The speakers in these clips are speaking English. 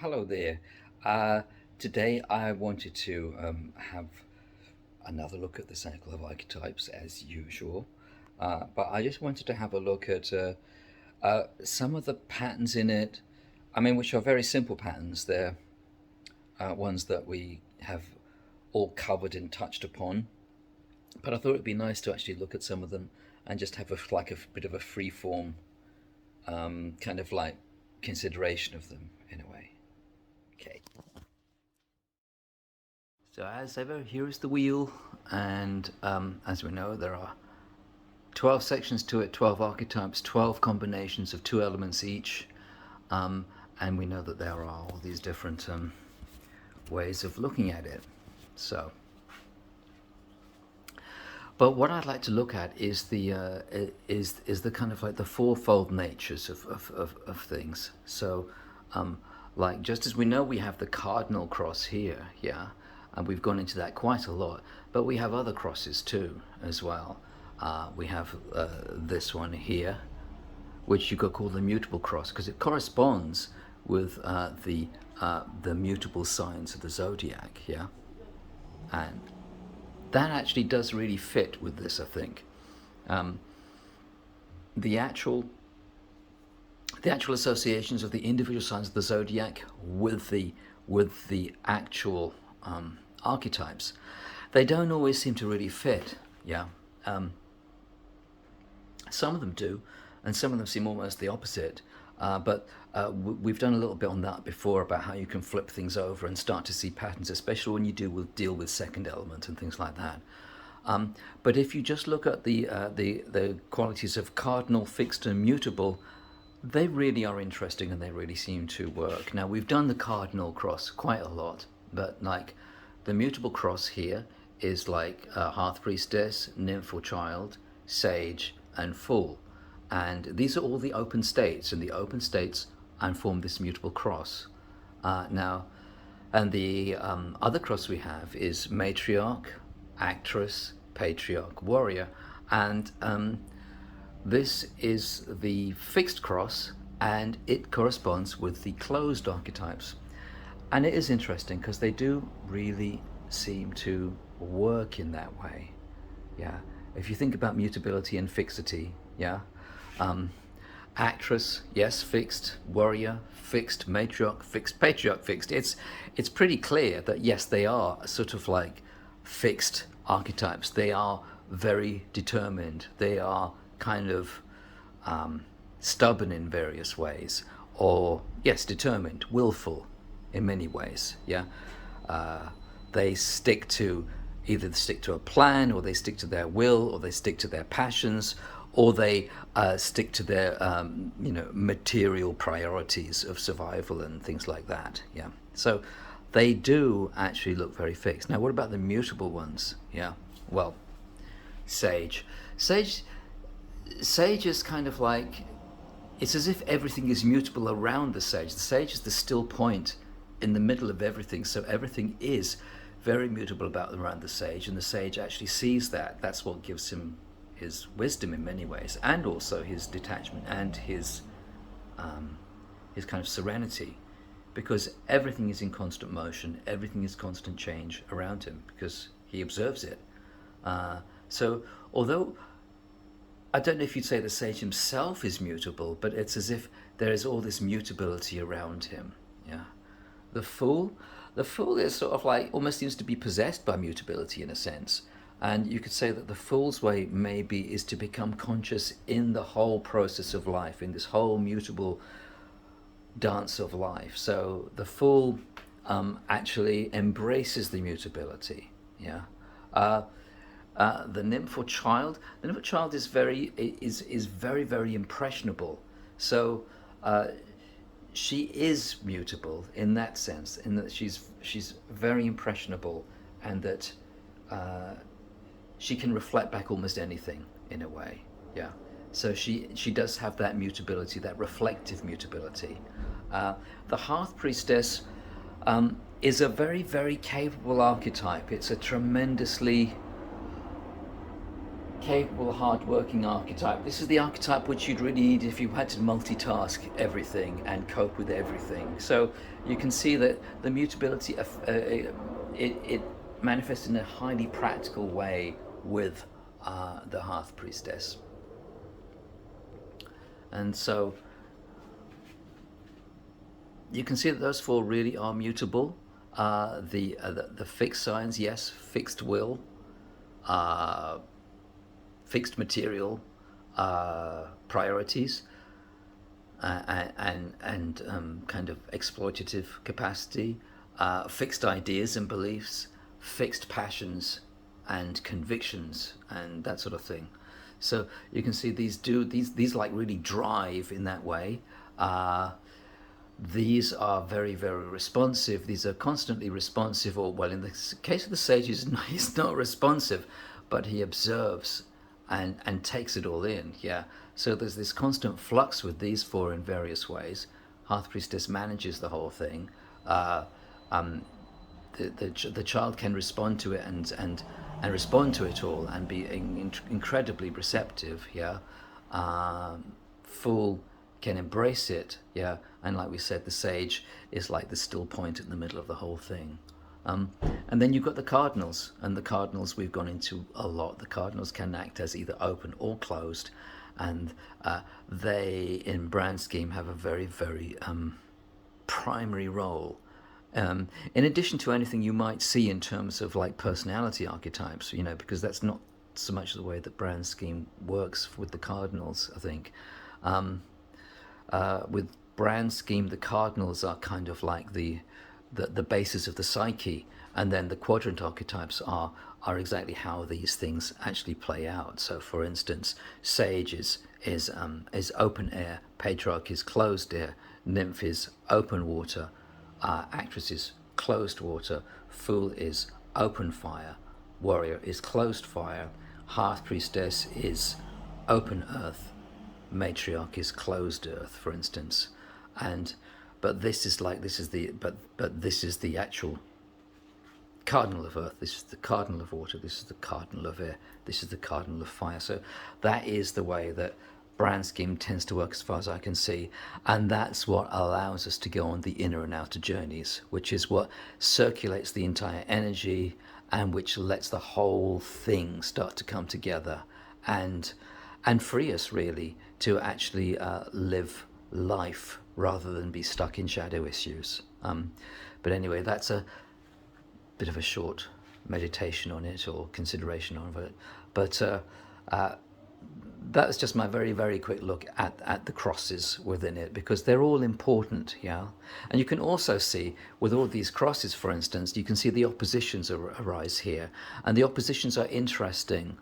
Hello there. Uh, Today I wanted to have another look at the cycle of archetypes as usual, but I just wanted to have a look at some of the patterns in it. I mean, which are very simple patterns. They're ones that we have all covered and touched upon. But I thought it'd be nice to actually look at some of them and just have a bit of a free form kind of like consideration of them in a way. Okay. So as ever, here is the wheel, and as we know, there are 12 sections to it, 12 archetypes, 12 combinations of two elements each, and we know that there are all these different ways of looking at it. So, but what I'd like to look at is the kind of like the fourfold natures of things. So, like just as we know we have the cardinal cross here, yeah, and we've gone into that quite a lot, but we have other crosses too as well. We have this one here, which you could call the mutable cross because it corresponds with the mutable signs of the zodiac, yeah, and that actually does really fit with this, I think. Um, the actual the actual associations of the individual signs of the zodiac with the actual archetypes, they don't always seem to really fit. Yeah, um, some of them do, and some of them seem almost the opposite. But we've done a little bit on that before about how you can flip things over and start to see patterns, especially when you deal with second element and things like that. But if you just look at the qualities of cardinal, fixed, and mutable, they really are interesting and they really seem to work. Now we've done the cardinal cross quite a lot, but like the mutable cross here is like hearth priestess, nymph or child, sage, and fool, and these are all the open states, and the open states and form this mutable cross. Now, and the other cross we have is matriarch, actress, patriarch, warrior, and this is the fixed cross, and it corresponds with the closed archetypes. And it is interesting because they do really seem to work in that way. Yeah. If you think about mutability and fixity, yeah. Um, Actress, yes, fixed. Warrior, fixed. Matriarch, fixed. Patriarch, fixed. It's pretty clear that yes, they are sort of like fixed archetypes. They are very determined. They are kind of stubborn in various ways, or yes, determined, willful in many ways. Yeah, they stick to a plan, or they stick to their will, or they stick to their passions, or they stick to their material priorities of survival and things like that. Yeah, so they do actually look very fixed. Now, what about the mutable ones? Yeah, well, sage, sage, sage is kind of like, it's as if everything is mutable around the sage. The sage is the still point in the middle of everything, so everything is very mutable about around the sage, and the sage actually sees that. That's what gives him his wisdom in many ways, and also his detachment and his kind of serenity, because everything is in constant motion, everything is constant change around him, because he observes it. So although I don't know if you'd say the sage himself is mutable, but it's as if there is all this mutability around him. Yeah. The fool, the fool is sort of like almost seems to be possessed by mutability in a sense. And you could say that the fool's way maybe is to become conscious in the whole process of life, in this whole mutable dance of life. So the fool actually embraces the mutability. Yeah. The nymph or child. The nymph or child is very impressionable. So she is mutable in that sense, in that she's very impressionable, and that she can reflect back almost anything in a way. Yeah. So she does have that mutability, that reflective mutability. The hearth priestess is a very capable archetype. It's a tremendously capable, hard-working archetype. This is the archetype which you'd really need if you had to multitask everything and cope with everything. So you can see that the mutability, it manifests in a highly practical way with the Hearth Priestess. And so you can see that those four really are mutable. The fixed signs, yes, fixed will, uh, fixed material priorities, and kind of exploitative capacity, fixed ideas and beliefs, fixed passions and convictions, and that sort of thing. So you can see these like really drive in that way. These are very, very responsive. These are constantly responsive, or well, in the case of the sage, he's not responsive, but he observes and takes it all in. Yeah. So there's this constant flux with these four in various ways. Hearth Priestess manages the whole thing. Uh, um, the child can respond to it and respond to it all and be incredibly receptive. Yeah. Fool can embrace it. Yeah. And like we said, the sage is like the still point in the middle of the whole thing. And then you've got the cardinals, and the cardinals we've gone into a lot. The cardinals can act as either open or closed, and they, in brand scheme, have a very, very primary role. In addition to anything you might see in terms of like personality archetypes, because that's not so much the way that brand scheme works with the cardinals, I think. With brand scheme, the cardinals are kind of like the basis of the psyche, and then the quadrant archetypes are exactly how these things actually play out. So, for instance, sage is open air, patriarch is closed air, nymph is open water, actress is closed water, fool is open fire, warrior is closed fire, hearth priestess is open earth, matriarch is closed earth, for instance. But this is the actual cardinal of earth, this is the cardinal of water, this is the cardinal of air, this is the cardinal of fire. So that is the way that brand scheme tends to work, as far as I can see, and that's what allows us to go on the inner and outer journeys, which is what circulates the entire energy and which lets the whole thing start to come together and free us really to actually live life rather than be stuck in shadow issues. But anyway, that's a bit of a short meditation on it, or consideration of it. But that's just my very, very quick look at the crosses within it, because they're all important. Yeah. And you can also see with all these crosses, for instance, you can see the oppositions arise here, and the oppositions are interesting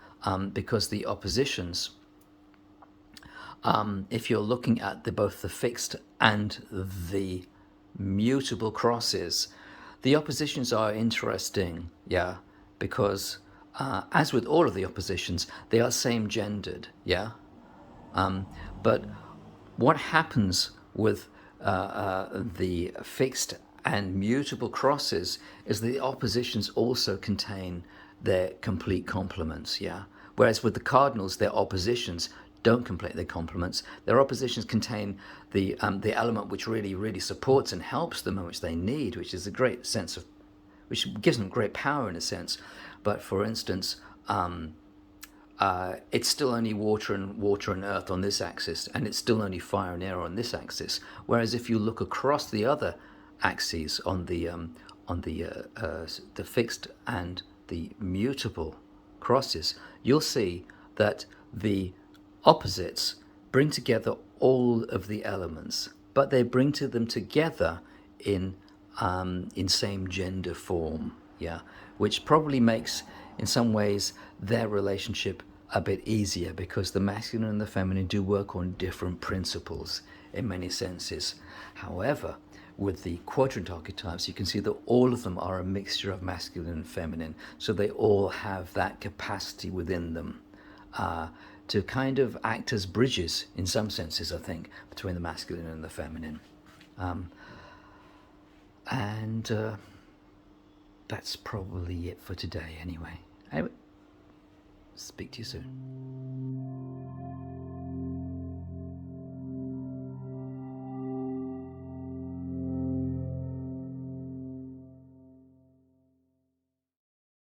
because the oppositions, if you're looking at both the fixed and the mutable crosses, the oppositions are interesting, yeah, because as with all of the oppositions, they are same-gendered, yeah. But what happens with the fixed and mutable crosses is the oppositions also contain their complete complements, yeah. Whereas with the cardinals, their oppositions don't complete their complements. Their oppositions contain the element which really, really supports and helps them and which they need, which is a great sense of, which gives them great power in a sense. But for instance, it's still only water and earth on this axis, and it's still only fire and air on this axis. Whereas if you look across the other axes on the fixed and the mutable crosses, you'll see that the opposites bring together all of the elements, but they bring them together in same gender form, yeah, which probably makes, in some ways, their relationship a bit easier, because the masculine and the feminine do work on different principles in many senses. However, with the quadrant archetypes, you can see that all of them are a mixture of masculine and feminine, so they all have that capacity within them to kind of act as bridges, in some senses, I think, between the masculine and the feminine. And that's probably it for today, anyway. Speak to you soon.